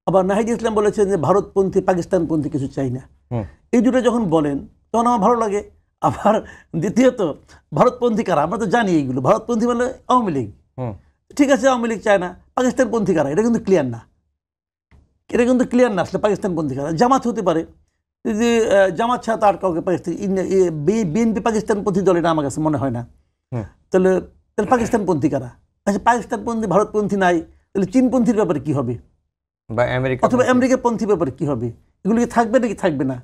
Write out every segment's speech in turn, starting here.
আবার নাহিদ ইসলাম বলেছেন যে ভারতপন্থী পাকিস্তানপন্থী কিছু চাই না। এই দুটো যখন বলেন তখন আমার ভালো লাগে। আবার দ্বিতীয়ত ভারতপন্থী কারা, আমরা তো জানি এইগুলো। ভারতপন্থী মানে আওয়ামী লীগ, ঠিক আছে, আওয়ামী লীগ চায় না। পাকিস্তানপন্থী কারা, এটা কিন্তু ক্লিয়ার না, এটা কিন্তু ক্লিয়ার না আসলে পাকিস্তানপন্থী কারা। জামাত হতে পারে, যদি জামাত ছাড়া তার কাউকে পাকিস্তান, বিএনপি পাকিস্তানপন্থী দল, এটা আমার কাছে মনে হয় না। তাহলে তাহলে পাকিস্তানপন্থী কারা? আচ্ছা, পাকিস্তানপন্থী ভারতপন্থী নাই, তাহলে চীনপন্থীর ব্যাপারে কি হবে, বা আমেরিকা অথবা আমেরিকাপন্থী ব্যাপারে কি হবে? এগুলো কি থাকবে নাকি থাকবে না?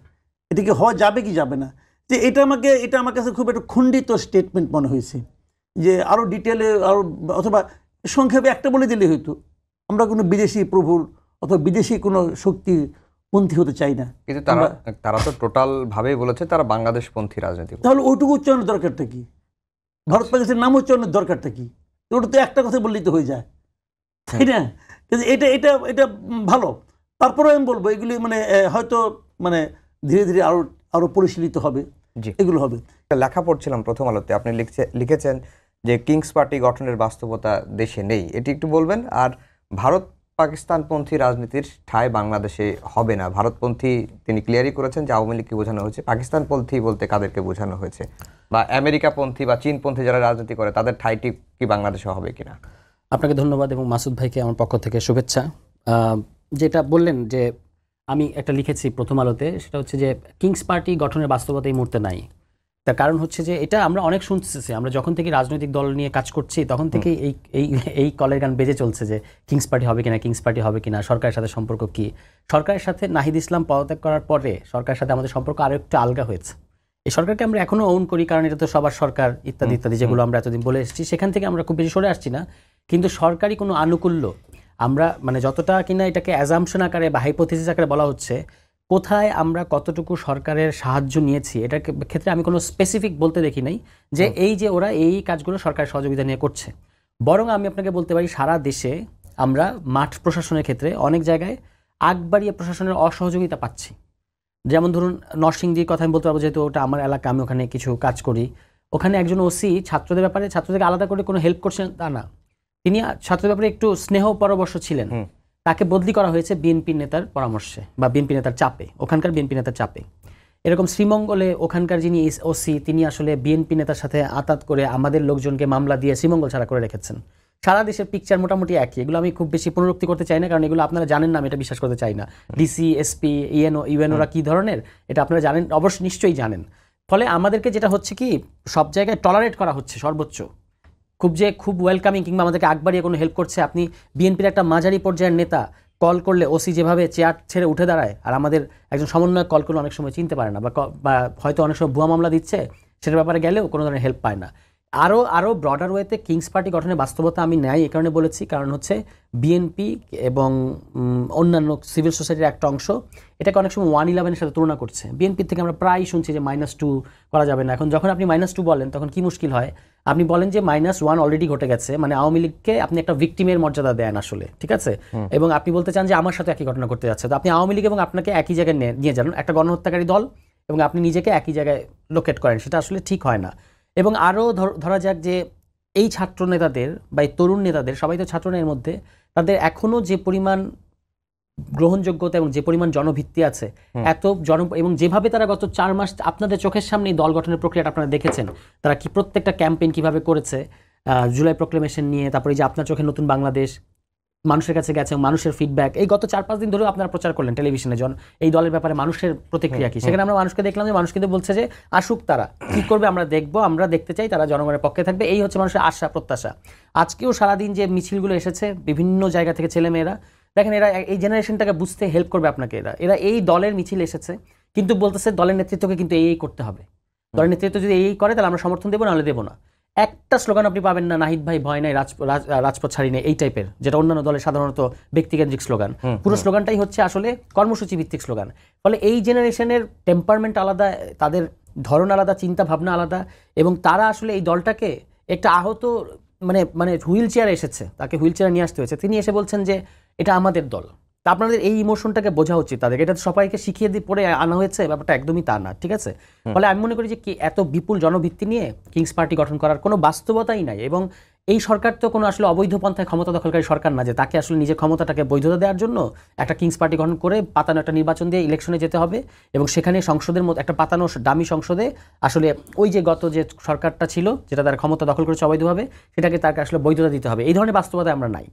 এটা কি হওয়া যাবে কি যাবে না? যে এটা আমার কাছে খুব একটা খণ্ডিত স্টেটমেন্ট মনে হয়েছে, যে আরও ডিটেলে আরও, অথবা সংক্ষেপে একটা বলে দিলে হয়তো আমরা কোনো বিদেশি প্রভুর অথবা বিদেশি কোনো শক্তির পন্থী হতে চাই না। কিন্তু তারা তো টোটাল ভাবেই বলেছে তারা বাংলাদেশ পন্থী রাজনীতি। তাহলে ওইটুকু উচ্চারণের দরকারটা কি? ভারত পাকিস্তানের নাম উচ্চারণের দরকারটা কি? ওটা তো একটা কথা বললেই তো হয়ে যায়, তাই না? কিন্তু এটা এটা এটা ভালো। তারপরে আমি বলবো এগুলি মানে হয়তো মানে ধীরে ধীরে আরো পরিশীলিত হবে, এগুলো হবে। লেখা পড়ছিলাম প্রথম আলোতে, আপনি লিখেছেন যে কিংস পার্টি গঠনের বাস্তবতা দেশে নেই, এটি একটু বলবেন। আর ভারত পাকিস্তানপন্থী রাজনীতির ঠাঁই বাংলাদেশে হবে না। ভারতপন্থী তিনি ক্লিয়ারই করেছেন যে আওয়ামী লীগকে বোঝানো হয়েছে, পাকিস্তানপন্থী বলতে কাদেরকে বোঝানো হয়েছে, বা আমেরিকাপন্থী বা চীনপন্থী যারা রাজনীতি করে তাদের ঠাঁইটি কি বাংলাদেশে হবে কিনা? আপনাকে ধন্যবাদ এবং মাসুদ ভাইকে আমার পক্ষ থেকে শুভেচ্ছা। যেটা বললেন যে আমি একটা লিখেছি প্রথম আলোতে, সেটা হচ্ছে যে কিংস পার্টি গঠনের বাস্তবতা এই মুহূর্তে নাই। তার কারণ হচ্ছে যে এটা আমরা অনেক শুনতেছি, আমরা যখন থেকে রাজনৈতিক দল নিয়ে কাজ করছি তখন থেকে এই কলের গান বেজে চলছে যে কিংস পার্টি হবে কিনা, কিংস পার্টি হবে কিনা, সরকারের সাথে সম্পর্ক কি। সরকারের সাথে নাহিদ ইসলাম পদত্যাগ করার পরে সরকারের সাথে আমাদের সম্পর্ক আরও একটু আলগা হয়েছে। এই সরকারকে আমরা এখনও ওন করি, কারণ এটা তো সবার সরকার ইত্যাদি ইত্যাদি যেগুলো আমরা এতদিন বলে এসেছি, সেখান থেকে আমরা খুব বেশি সরে আসছি না। কিন্তু সরকারি কোনো আনুকূল্য আমরা মানে যতটা কিনা এটাকে অ্যাজাম্পশন আকারে বা হাইপোথিসিস আকারে বলা হচ্ছে, কোথায় আমরা কতটুকু সরকারের সাহায্য নিয়েছি এটার ক্ষেত্রে আমি কোনো স্পেসিফিক বলতে দেখি নাই যে এই যে ওরা এই কাজগুলো সরকারের সহযোগিতা নিয়ে করছে। বরং আমি আপনাকে বলতে পারি সারা দেশে আমরা মাঠ প্রশাসনের ক্ষেত্রে অনেক জায়গায় আগ বাড়িয়ে প্রশাসনের অসহযোগিতা পাচ্ছি। যেমন ধরুন নরসিংদীর কথা আমি বলতে পারবো, যেহেতু ওটা আমার এলাকা, আমি ওখানে কিছু কাজ করি। ওখানে একজন ওসি ছাত্রদের ব্যাপারে ছাত্রদেরকে আলাদা করে কোনো হেল্প করছেন তা না, তিনি ছাত্রদের ব্যাপারে একটু স্নেহ পরবশ ছিলেন। তাকে বদলি করা হয়েছে বিএনপি নেতার পরামর্শে বা বিএনপি নেতার চাপে, ওখানকার বিএনপি নেতার চাপে। এরকম শ্রীমঙ্গলে ওখানকার যিনি ওসি তিনি আসলে বিএনপি নেতার সাথে আতাত করে আমাদের লোকজনকে মামলা দিয়ে শ্রীমঙ্গল ছাড়া করে রেখেছেন। সারা দেশের পিকচার মোটামুটি একই। এগুলো আমি খুব বেশি পুনরুক্তি করতে চাই না, কারণ এগুলো আপনারা জানেন না, আমি এটা বিশ্বাস করতে চাই না। ডিসি, এসপি, ইউএনওরা কী ধরনের এটা আপনারা জানেন, অবশ্যই নিশ্চয়ই জানেন। ফলে আমাদেরকে যেটা হচ্ছে কি, সব জায়গায় টলারেট করা হচ্ছে সর্বোচ্চ, খুব ওয়েলকামিং কিংবা আমাদেরকে আগবাড়িয়ে কোনো হেল্প করছে। আপনি বিএনপির একটা মাঝারি পর্যায়ের নেতা কল করলে ওসি যেভাবে চেয়ার ছেড়ে উঠে দাঁড়ায়, আর আমাদের একজন সমন্বয়ক কল করলে অনেক সময় চিনতে পারে না, বা হয়তো অনেক সময় ভুয়া মামলা দিচ্ছে, সেটার ব্যাপারে গেলেও কোনো ধরনের হেল্প পায় না। আরও ব্রডার ওয়েতে কিংস পার্টি গঠনের বাস্তবতা আমি নেই এই কারণে বলেছি, কারণ হচ্ছে বিএনপি এবং অন্যান্য সিভিল সোসাইটির একটা অংশ এটাকে অনেক সময় 111-এর সাথে তুলনা করছে। বিএনপির থেকে আমরা প্রায় শুনছি যে -2 করা যাবে না। এখন যখন আপনি -2 বলেন তখন কি মুশকিল হয়, আপনি বলেন যে -1 অলরেডি ঘটে গেছে, মানে আওয়ামী লীগকে আপনি একটা ভিকটিমের মর্যাদা দেন আসলে, ঠিক আছে? এবং আপনি বলতে চান যে আমার সাথে একই ঘটনা ঘটতে যাচ্ছে, তো আপনি আওয়ামী লীগ এবং আপনাকে একই জায়গায় নিয়ে যান, একটা গণহত্যাকারী দল, এবং আপনি নিজেকে একই জায়গায় লোকেট করেন, সেটা আসলে ঠিক হয় না। এবং আরও ধরা যাক যে এই ছাত্র নেতাদের বা এই তরুণ নেতাদের, সবাই তো ছাত্র নেতাদের মধ্যে, তাদের এখনও যে পরিমাণ গ্রহণযোগ্যতা এবং যে পরিমাণ জনভিত্তি আছে, এবং যেভাবে তারা গত 4 মাস আপনাদের চোখের সামনে দল গঠনের প্রক্রিয়াটা আপনারা দেখেছেন, তারা কি প্রত্যেকটা ক্যাম্পেইন কিভাবে করেছে, জুলাই প্রক্লেমেশন নিয়ে, তারপরে যে আপনার চোখে নতুন বাংলাদেশ মানুষের কাছে গেছে, মানুষের ফিডব্যাক, এই গত 4-5 দিন ধরেও আপনারা প্রচার করলেন টেলিভিশনে এই দলের ব্যাপারে মানুষের প্রতিক্রিয়া কি, সেখানে আমরা মানুষকে দেখলাম যে মানুষ কিন্তু বলছে যে আসুক, তারা কি করবে আমরা দেখবো, আমরা দেখতে চাই, তারা জনগণের পক্ষে থাকবে, এই হচ্ছে মানুষের আশা প্রত্যাশা। আজকেও সারাদিন যে মিছিলগুলো এসেছে বিভিন্ন জায়গা থেকে ছেলেমেয়েরা, দেখেন এরা এই জেনারেশনটাকে বুঝতে হেল্প করবে আপনাকে। এরা এই দলের মিছিল এসেছে কিন্তু বলতেছে দলের নেতৃত্বকে কিন্তু এই করতে হবে, দলের নেতৃত্ব যদি এই করে তাহলে আমরা সমর্থন দেবো, নাহলে দেবো না। একটা স্লোগান আপনি পাবেন না, নাহিদ ভাই ভয় নাই, রাজপথ ছাড়ি নেই, এই টাইপের, যেটা অন্যান্য দলের সাধারণত ব্যক্তিকেন্দ্রিক স্লোগান। পুরো স্লোগানটাই হচ্ছে আসলে কর্মসূচি ভিত্তিক স্লোগান। ফলে এই জেনারেশনের টেম্পারমেন্ট আলাদা, তাদের ধরন আলাদা, চিন্তা ভাবনা আলাদা, এবং তারা আসলে এই দলটাকে একটা আহত মানে হুইল চেয়ারে এসেছে, তাকে হুইল চেয়ারে নিয়ে আসতে হয়েছে, তিনি এসে বলছেন যে এটা আমাদের দল। তা আপনাদের এই ইমোশনটাকে বোঝা উচিত তাদেরকে, এটা সবাইকে শিখিয়ে দিয়ে পড়ে আনা হয়েছে, ব্যাপারটা একদমই তা না, ঠিক আছে? ফলে আমি মনে করি যে এত বিপুল জনভিত্তি নিয়ে কিংস পার্টি গঠন করার কোনো বাস্তবতাই নাই, এবং এই সরকার তো কোনো আসলে অবৈধ পন্থায় ক্ষমতা দখলকারী সরকার না যে তাকে আসলে নিজের ক্ষমতাটাকে বৈধতা দেওয়ার জন্য একটা কিংস পার্টি গঠন করে পাতানো একটা নির্বাচন দিয়ে ইলেকশনে যেতে হবে এবং সেখানে সংসদের মধ্যে একটা পাতানো দামি সংসদে আসলে ওই যে গত যে সরকারটা ছিল যেটা তার ক্ষমতা দখল করেছে অবৈধভাবে সেটাকে তাকে আসলে বৈধতা দিতে হবে। এই ধরনের বাস্তবতা আমরা নাই।